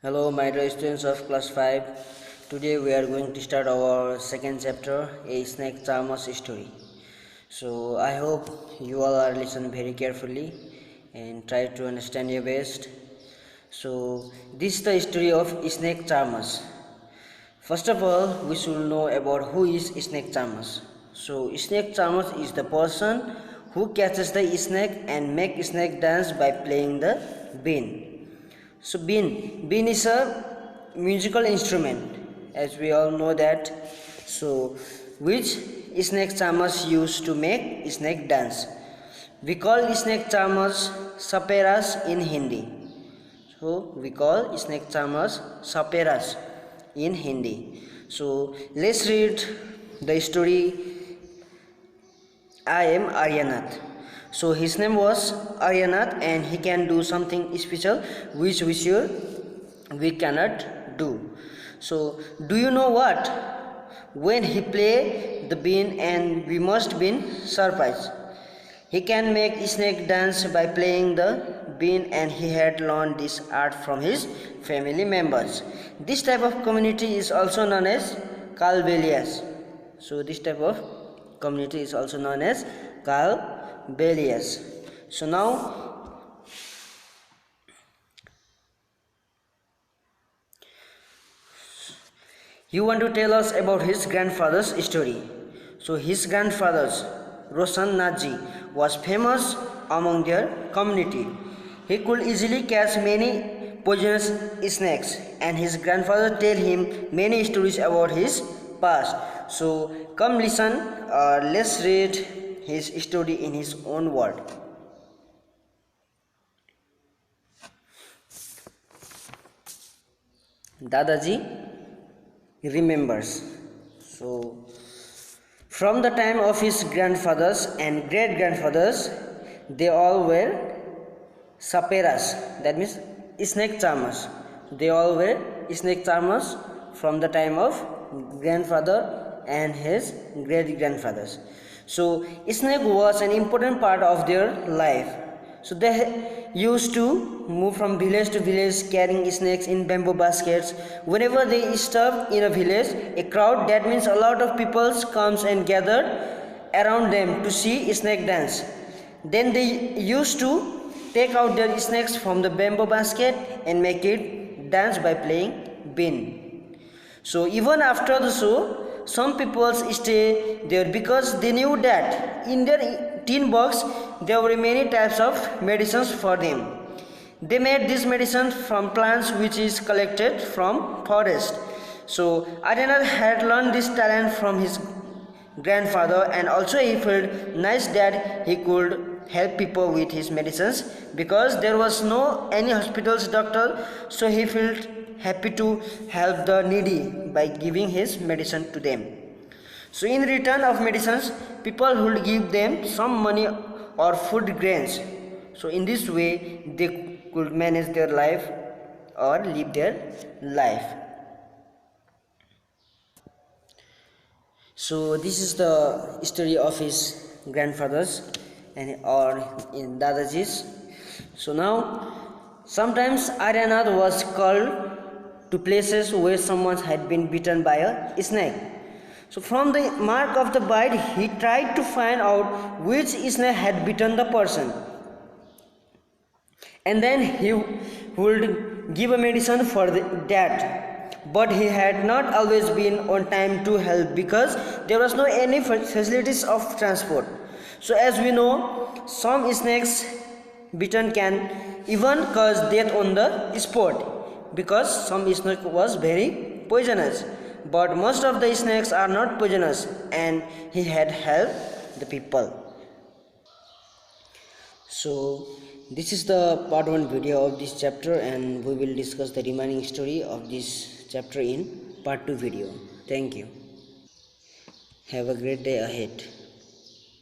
Hello, my dear students of class 5. Today we are going to start our second chapter, A Snake Charmer's Story. So I hope you all are listening very carefully and try to understand your best. So this is the story of Snake Charmer's. First of all, we should know about who is Snake Charmer's. So Snake Charmer's is the person who catches the snake and make snake dance by playing the bean. So bean is a musical instrument, as we all know that. So which snake charmers use to make snake dance. We call snake charmers saperas in Hindi. So we call snake charmers saperas in Hindi. So let's read the story. I am Aryanath. So his name was Aryanath and he can do something special which we cannot do. So do you know what? When he play the bean and we must be surprised. He can make snake dance by playing the bean and he had learned this art from his family members. This type of community is also known as Kalbelias. So this type of community is also known as Kalbelias. So now you want to tell us about his grandfather's story. So his grandfather's Roshan Nathji was famous among their community. He could easily catch many poisonous snakes and his grandfather tell him many stories about his past. So come listen, let's read his story in his own word. Dadaji remembers. So from the time of his grandfathers and great grandfathers, they all were saperas, that means snake charmers. They all were snake charmers from the time of grandfather and his great grandfathers. So snake was an important part of their life. So they used to move from village to village carrying snakes in bamboo baskets. Whenever they stop in a village, a crowd, that means a lot of people, comes and gather around them to see snake dance. Then they used to take out their snakes from the bamboo basket and make it dance by playing bean. So even after the show, some people stay there because they knew that in their tin box there were many types of medicines for them. They made this medicine from plants which is collected from forest. So Aryanath had learned this talent from his grandfather and also he felt nice that he could help people with his medicines because there was no any hospital's doctor, so he felt happy to help the needy by giving his medicine to them. So in return of medicines, people would give them some money or food grains. So in this way they could manage their life or live their life. So this is the story of his grandfathers and or in Dadaji's. So now sometimes Aryanath was called to places where someone had been bitten by a snake. So from the mark of the bite, he tried to find out which snake had bitten the person. And then he would give a medicine for that. But he had not always been on time to help because there was no any facilities of transport. So as we know, some snakes bitten can even cause death on the spot because some snake was very poisonous. But most of the snakes are not poisonous and he had helped the people. So this is the part 1 video of this chapter and we will discuss the remaining story of this chapter in part 2 video. Thank you. Have a great day ahead.